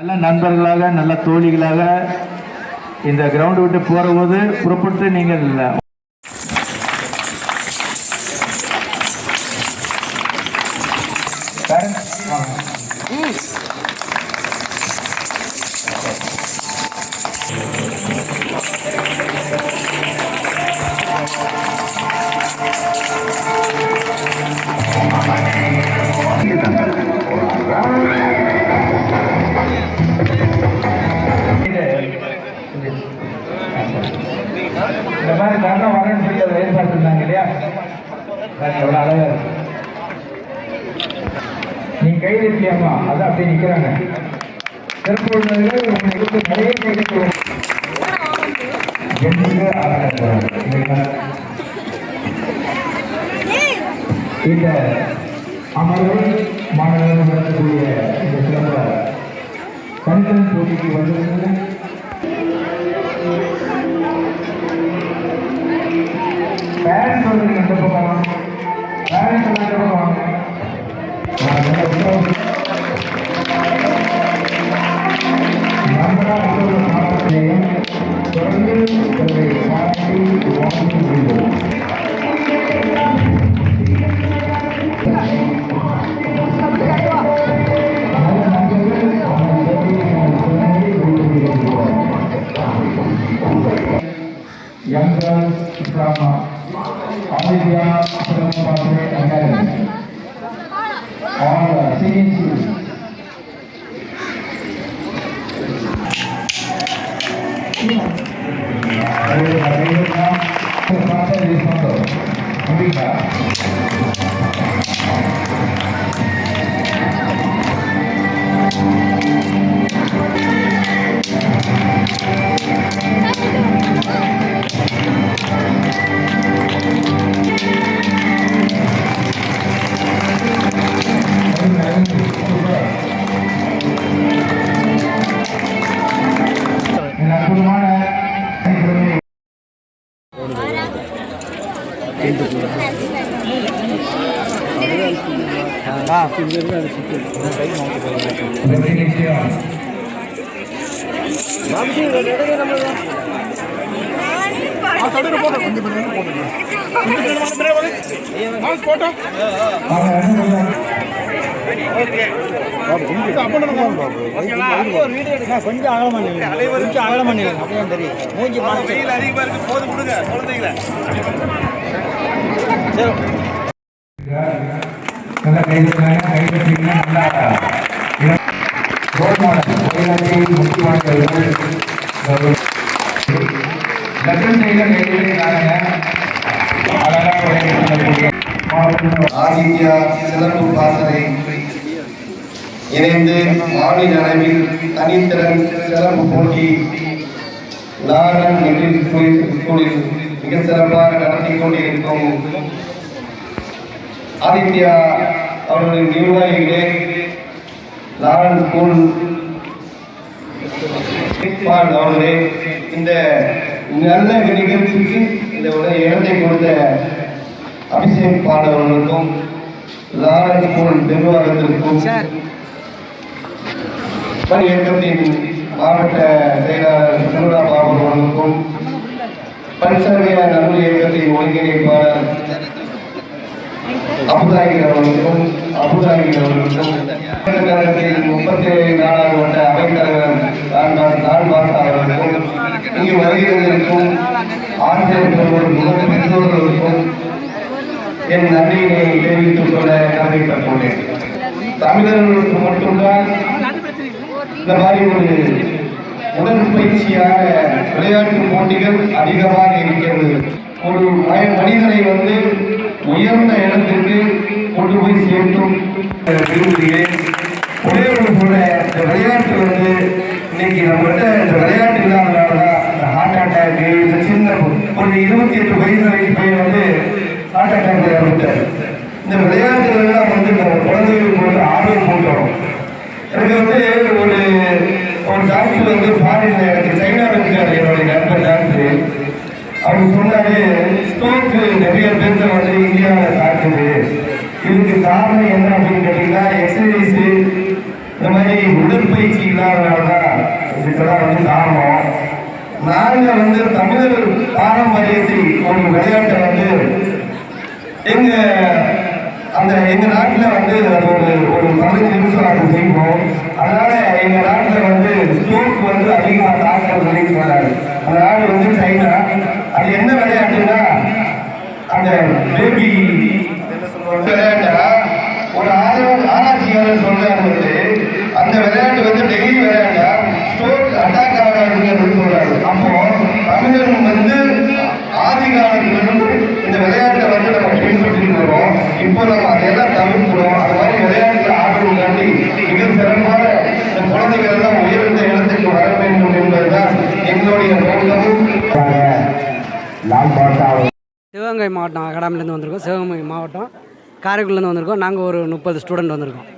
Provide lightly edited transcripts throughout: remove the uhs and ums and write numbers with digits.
நல்ல நண்பர்களாக நல்ல தோழிகளாக இந்த கிரவுண்ட் விட்டு போற போது புறப்பட்டு நீங்கள் இந்த மாதிரி தருணம் வரணும்னு சொல்லி அதை எதிர்பார்த்துருந்தாங்க இல்லையா? எவ்வளோ அழகா இருக்கு. நீ கை தட்டியாமா அது அப்படியே நிற்கிறாங்க. சிறப்பு உங்களுக்கு நிறைய கைது இந்த அமர்வு மாணவர்கள் நடத்தக்கூடிய இந்த சிறந்த கணிதம் போட்டிக்கு வந்திருந்தது. பேரண்ட்ஸ் வந்து எந்த பக்கம் பேரண்ட்ஸ் எல்லாம் எந்த பக்கம் வாங்க. மாணவர்களையும் தொடர்ந்து பாராட்டி வாழ்த்து செய்வோம். Young girls from Aditya Academy, all singing schools. கொஞ்சம் அகலம் பண்ணிடுங்க அப்படியே தெரியும். மூஞ்சி அதிகமா இருக்கு போது கொடுங்க குழந்தைங்கள. நல்லா கைப்பற்றீங்கன்னா நல்லா ஆதித்யா சிறப்பு பாசறை இணைந்து மாநில அளவில் தனித்திறன் சிறப்பு போட்டி லாரன் ஸ்கூலில் மிக சிறப்பாக நடத்தி கொண்டிருக்கும் ஆதித்யா அவர்களின் நிர்வாகிகளே, லாரன் ஸ்கூல் அவர்களே, இந்த நல்ல நிகழ்ச்சிக்கு இந்த இடத்தை கொடுத்த அபிஷேக் பாடவர்களுக்கும் லாரன் ஸ்கூல் நிர்வாகத்திற்கும் இயக்கத்தின் மாவட்ட செயலாளர் சுருளா பாபு அவர்களுக்கும் பரிசர்வியா நல்ல இயக்கத்தின் ஒருங்கிணைப்பாளர் அபுதாகி அவர்களுக்கும் 34வது வட்ட அவைத்தலைவர் லால்பாஸ் அவர்களுக்கும் இங்கு வருகிறவர்களுக்கும் ஆசிரியர்களுக்கும் பெற்றோர்களுக்கும் என் நன்றியினை தெரிவித்துக் கொள்ள கடமைப்பட்டுள்ளேன். தமிழர்களுக்கு மட்டும்தான் இந்த மாதிரி ஒரு உடற்பயிற்சியான விளையாட்டு போட்டிகள் அதிகமாக இருக்கிறது. ஒரு மனிதனை உயர்ந்த இடத்திற்கு கொண்டு போய் சேர்த்தும் விரும்புகிறேன். ஒரே ஒரு சொல்ல, இந்த விளையாட்டு இன்னைக்கு நம்மகிட்ட இந்த விளையாட்டு இல்லாதனாலதான் இந்த ஹார்ட் அட்டாக்கு, இந்த சின்ன ஒரு 28 வயசு வரைக்கும் போய் ஹார்ட் அட்டாக் விட்டாரு. இந்த விளையாட்டுகள்லாம் இந்த குழந்தைகளுக்கு ஆர்வம் போட்டோம். எனக்கு ஒரு டாக்டர் ஃபாரின்ல எனக்கு சைனாவில் இருக்காரு, என்னுடைய நண்பர் டாக்டர். அவர் சொன்னாரு, ஸ்ட்ரோக்கு நிறைய பேருக்கு இந்தியாவில் தாக்குது. இதுக்கு காரணம் என்ன அப்படின்னு கேட்டீங்கன்னா எக்ஸசைஸ், இந்த மாதிரி உடற்பயிற்சி இல்லாதனால இதெல்லாம் வந்து காரணம். நாங்க வந்து தமிழர் பாரம்பரியத்தை ஒரு விளையாட்டை வந்து எங்க நாட்டுல வந்து அது ஒரு 15 நிமிஷம் அது செய்வோம். அதனால எங்க நாட்டுல வந்து ஸ்டோக் வந்து அதிகமா தாக்கம் சொல்லி சொல்றாரு. அந்த நாடு வந்து சைனா. அது என்ன விளையாட்டுன்னா அந்த பேபி விளையாட்டா ஒரு ஆராய்ச்சியாளர் சொல்றாரு வந்து அந்த விளையாட்டு வந்து டெய்லி விளையாட்டா ஸ்டோக் அட்டாக் ஆகாதுன்னு சொல்றாரு. அப்போ தமிழர்கள் வந்து ஆதி காலத்திலிருந்து இந்த விளையாட்டை வந்து நம்ம பின்பற்றிட்டு வரோம். இப்போ நம்ம அதையெல்லாம் தவிர்க்கிறோம். அது மாதிரி விளையாட்டுல ஆடுவதாண்டி மிக சிறப்பான இந்த குழந்தைகள் எல்லாம் உயர்ந்த இடத்துக்கு வர வேண்டும் என்பதுதான் எங்களுடைய நோக்கமும். சிவகங்கை மாவட்டம் அகாடமிலேருந்து வந்திருக்கோம். சிவகங்கை மாவட்டம் காரைக்குடிலேருந்து வந்திருக்கோம். நாங்கள் ஒரு 30 ஸ்டூடெண்ட் வந்திருக்கோம்.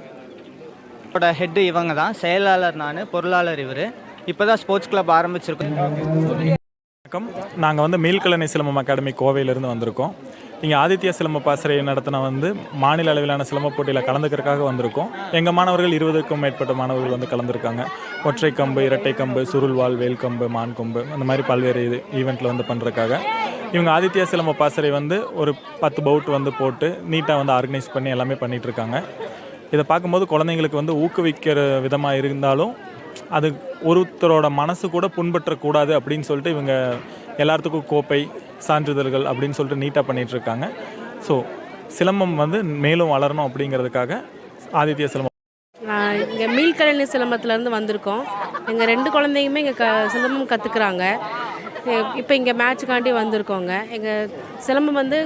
என்னோட ஹெட்டு இவங்க தான், செயலாளர் நான், பொருளாளர் இவர். இப்போ தான் ஸ்போர்ட்ஸ் கிளப் ஆரம்பிச்சிருக்கோம். வணக்கம். நாங்கள் வந்து மீள்கலனை சிலம்பம் அகாடமி கோவையிலிருந்து வந்திருக்கோம். இங்கே ஆதித்யா சிலம்ப பாசறை நடத்தின வந்து மாநில அளவிலான சிலம்ப போட்டியில் கலந்துக்கிறதுக்காக வந்திருக்கோம். எங்கள் மாணவர்கள் 20க்கும் மேற்பட்ட மாணவர்கள் வந்து கலந்துருக்காங்க. ஒற்றை கம்பு, இரட்டை கம்பு, சுருள்வாள், வேல்கம்பு, மான் கொம்பு, அந்த மாதிரி பல்வேறு ஈவெண்ட்டில் வந்து பண்ணுறதுக்காக இவங்க ஆதித்யா சிலம்ப பாசறை வந்து ஒரு 10 பவுட் வந்து போட்டு நீட்டாக வந்து ஆர்கனைஸ் பண்ணி எல்லாமே பண்ணிகிட்ருக்காங்க. இதை பார்க்கும்போது குழந்தைங்களுக்கு வந்து ஊக்குவிக்கிற விதமாக இருந்தாலும் அது ஒருத்தரோட மனசு கூட புண்பற்றக்கூடாது அப்படின்னு சொல்லிட்டு இவங்க எல்லாத்துக்கும் கோப்பை, சான்றிதழ்கள் அப்படின்னு சொல்லிட்டு நீட்டாக பண்ணிகிட்ருக்காங்க. ஸோ சிலம்பம் வந்து மேலும் வளரணும் அப்படிங்கிறதுக்காக ஆதித்யா சிலம்பம். இங்கே மீள்கலனி சிலம்பத்துலேருந்து வந்திருக்கோம். எங்கள் 2 குழந்தையுமே இங்கே சிலம்பம் கற்றுக்குறாங்க. இப்போ இங்கே மேட்சுக்காண்டி வந்திருக்கோங்க. எங்கள் சிலம்பம் வந்து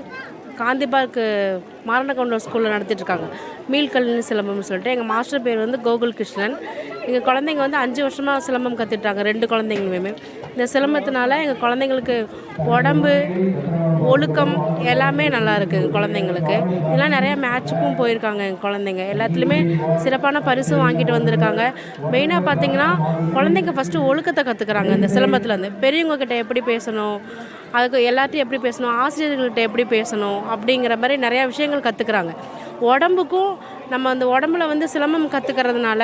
காந்தி பார்க் மாரணக்கவுண்டர் ஸ்கூலில் நடத்திட்டுருக்காங்க. மீள்கலனி சிலம்பம்னு சொல்லிட்டு. எங்கள் மாஸ்டர் பேர் வந்து கோகுல் கிருஷ்ணன். எங்கள் குழந்தைங்க வந்து 5 வருஷமாக சிலம்பம் கற்றுட்டாங்க, 2 குழந்தைங்களுமே. இந்த சிலம்பத்தினால எங்கள் குழந்தைங்களுக்கு உடம்பு, ஒழுக்கம் எல்லாமே நல்லா இருக்குது குழந்தைங்களுக்கு. இதெல்லாம் நிறையா மேட்சுக்கும் போயிருக்காங்க எங்கள் குழந்தைங்க. எல்லாத்துலேயுமே சிறப்பான பரிசும் வாங்கிட்டு வந்திருக்காங்க. மெயினாக பார்த்திங்கன்னா குழந்தைங்க ஃபஸ்ட்டு ஒழுக்கத்தை கற்றுக்குறாங்க. இந்த சிலம்பத்துலேருந்து பெரியவங்கக்கிட்ட எப்படி பேசணும், அதுக்கு எல்லாத்தையும் எப்படி பேசணும், ஆசிரியர்கள்கிட்ட எப்படி பேசணும் அப்படிங்கிற மாதிரி நிறையா விஷயங்கள் கற்றுக்குறாங்க. உடம்புக்கும் நம்ம அந்த உடம்புல வந்து சிலம்பம் கற்றுக்கிறதுனால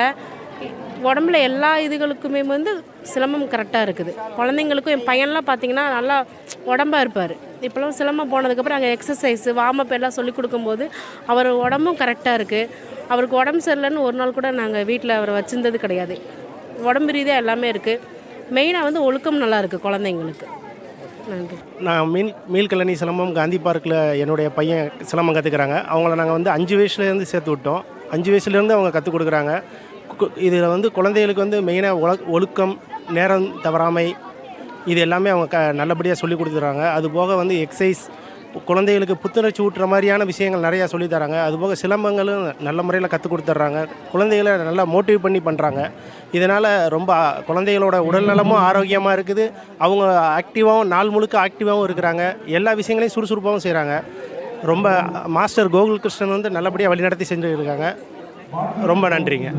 உடம்புல எல்லா இதுகளுக்குமே வந்து சிலம்பம் கரெக்டாக இருக்குது. குழந்தைங்களுக்கும் என் பையன்லாம் பார்த்திங்கன்னா நல்லா உடம்பாக இருப்பார். இப்போலாம் சிலம்பம் போனதுக்கப்புறம் அங்கே எக்ஸசைஸு, வார்மப் எல்லாம் சொல்லிக் கொடுக்கும்போது அவர் உடம்பும் கரெக்டாக இருக்குது. அவருக்கு உடம்பு சரியில்லைன்னு ஒரு நாள் கூட நாங்கள் வீட்டில் அவரை வச்சுருந்தது கிடையாது. உடம்பு ரீதியாக எல்லாமே இருக்குது. மெயினாக வந்து ஒழுக்கம் நல்லா இருக்குது குழந்தைங்களுக்கு. நன்றி. நான் மீள்கலனி சிலம்பம் காந்தி பார்க்கில் என்னுடைய பையன் சிலம்பம் கற்றுக்குறாங்க. அவங்கள நாங்கள் வந்து 5 வயசுலேருந்து சேர்த்து விட்டோம். 5 வயசுலேருந்து அவங்க கற்றுக் கொடுக்குறாங்க. இதில் வந்து குழந்தைகளுக்கு வந்து மெயினாக ஒழுக்கம், நேரம் தவறாமை, இது எல்லாமே அவங்க நல்லபடியாக சொல்லி கொடுத்துட்றாங்க. அதுபோக வந்து எக்ஸசைஸ், குழந்தைகளுக்கு புத்துணர்ச்சி ஊட்டுற மாதிரியான விஷயங்கள் நிறையா சொல்லித்தராங்க. அதுபோக சிலம்பங்களும் நல்ல முறையில் கற்றுக் கொடுத்துட்றாங்க. குழந்தைகளை நல்லா மோட்டிவ் பண்ணி பண்ணுறாங்க. இதனால் ரொம்ப குழந்தைகளோட உடல்நலமும் ஆரோக்கியமாக இருக்குது. அவங்க ஆக்டிவாகவும், நாள் முழுக்க ஆக்டிவாகவும் இருக்கிறாங்க. எல்லா விஷயங்களையும் சுறுசுறுப்பாகவும் செய்கிறாங்க. ரொம்ப மாஸ்டர் கோகுல் கிருஷ்ணன் வந்து நல்லபடியாக வழிநடத்தி செஞ்சுருக்காங்க. ரொம்ப நன்றிங்க.